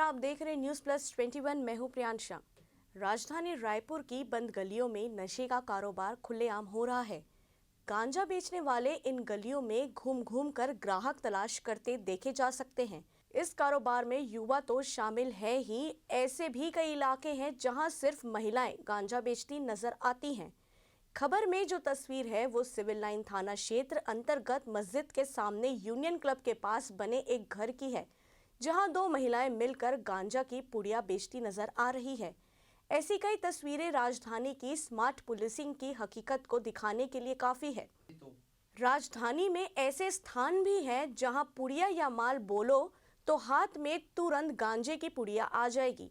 आप देख रहे न्यूज़ प्लस 21। मैं हूं प्रियांशा। राजधानी रायपुर की बंद गलियों में नशे का कारोबार खुलेआम हो रहा है। गांजा बेचने वाले इन गलियों में घूम घूम कर ग्राहक तलाश करते देखे जा सकते हैं। इस कारोबार में युवा तो शामिल है ही, ऐसे भी कई इलाके हैं जहां सिर्फ महिलाएं गांजा बेचती नजर आती हैं। खबर में जो तस्वीर है वो सिविल लाइन थाना क्षेत्र अंतर्गत मस्जिद के सामने यूनियन क्लब के पास बने एक घर की है, जहां दो महिलाएं मिलकर गांजा की पुड़िया बेचती नजर आ रही है। ऐसी कई तस्वीरें राजधानी की स्मार्ट पुलिसिंग की हकीकत को दिखाने के लिए काफी है। राजधानी में ऐसे स्थान भी हैं जहां पुड़िया या माल बोलो तो हाथ में तुरंत गांजे की पुड़िया आ जाएगी।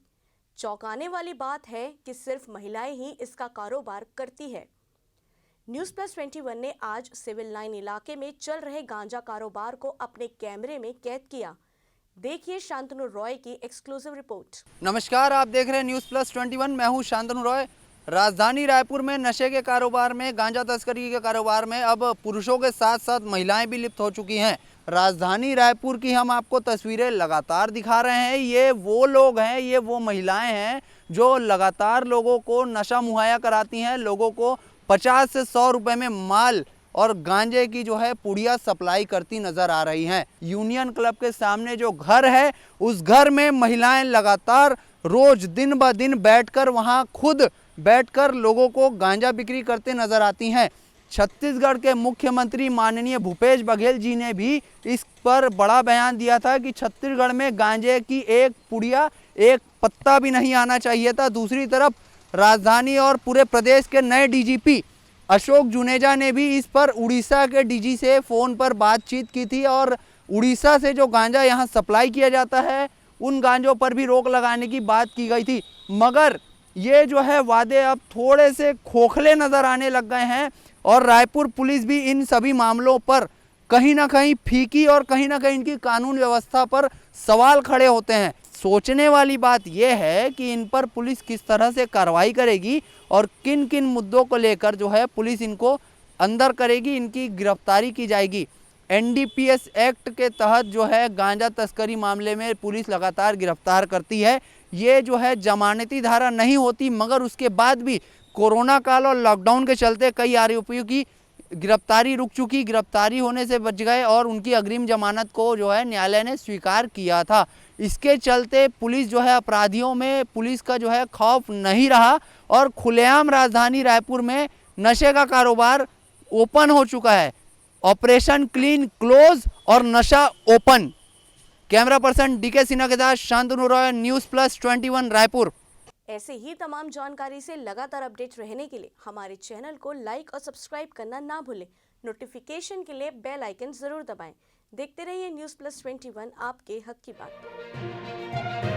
चौंकाने वाली बात है कि सिर्फ महिलाएं ही इसका कारोबार करती है। न्यूज़ प्लस 21 ने आज सिविल लाइन इलाके में चल रहे गांजा कारोबार को अपने कैमरे में कैद किया। देखिए शांतनु रॉय की एक्सक्लूसिव रिपोर्ट। नमस्कार, आप देख रहे हैं न्यूज़ प्लस 21। मैं हूं शांतनु रॉय। राजधानी रायपुर में नशे के कारोबार में, गांजा तस्करी के कारोबार में अब पुरुषों के साथ साथ महिलाएं भी लिप्त हो चुकी हैं। राजधानी रायपुर की हम आपको तस्वीरें लगातार दिखा रहे हैं। ये वो लोग हैं, ये वो महिलाएं हैं जो लगातार लोगों को नशा मुहैया कराती हैं, लोगों को 50 से 100 रुपए में माल और गांजे की जो है पुड़िया सप्लाई करती नजर आ रही हैं। यूनियन क्लब के सामने जो घर है, उस घर में महिलाएं लगातार रोज दिन ब दिन बैठकर वहां खुद बैठकर लोगों को गांजा बिक्री करते नजर आती हैं। छत्तीसगढ़ के मुख्यमंत्री माननीय भूपेश बघेल जी ने भी इस पर बड़ा बयान दिया था कि छत्तीसगढ़ में गांजे की एक पुड़िया, एक पत्ता भी नहीं आना चाहिए था। दूसरी तरफ राजधानी और पूरे प्रदेश के नए डीजीपी अशोक जुनेजा ने भी इस पर उड़ीसा के डीजी से फ़ोन पर बातचीत की थी और उड़ीसा से जो गांजा यहां सप्लाई किया जाता है उन गांजों पर भी रोक लगाने की बात की गई थी। मगर ये जो है वादे अब थोड़े से खोखले नज़र आने लग गए हैं और रायपुर पुलिस भी इन सभी मामलों पर कहीं ना कहीं फीकी और कहीं ना कहीं इनकी कानून व्यवस्था पर सवाल खड़े होते हैं। सोचने वाली बात यह है कि इन पर पुलिस किस तरह से कार्रवाई करेगी और किन किन मुद्दों को लेकर जो है पुलिस इनको अंदर करेगी, इनकी गिरफ्तारी की जाएगी। एनडीपीएस एक्ट के तहत जो है गांजा तस्करी मामले में पुलिस लगातार गिरफ्तार करती है। ये जो है जमानती धारा नहीं होती, मगर उसके बाद भी कोरोना काल और लॉकडाउन के चलते कई आरोपियों की गिरफ्तारी रुक चुकी, गिरफ्तारी होने से बच गए और उनकी अग्रिम जमानत को जो है न्यायालय ने स्वीकार किया था। इसके चलते पुलिस जो है अपराधियों में पुलिस का जो है खौफ नहीं रहा और खुलेआम राजधानी रायपुर में नशे का कारोबार ओपन हो चुका है। ऑपरेशन क्लीन क्लोज और नशा open. Camera person DK Sinha के साथ शांतनु रॉय, न्यूज़ प्लस 21 रायपुर। ऐसे ही तमाम जानकारी से लगातार अपडेट रहने के लिए हमारे चैनल को लाइक और सब्सक्राइब करना ना भूलें। नोटिफिकेशन के लिए बेल आइकन जरूर दबाएं। देखते रहिए न्यूज़ प्लस 21, आपके हक की बात।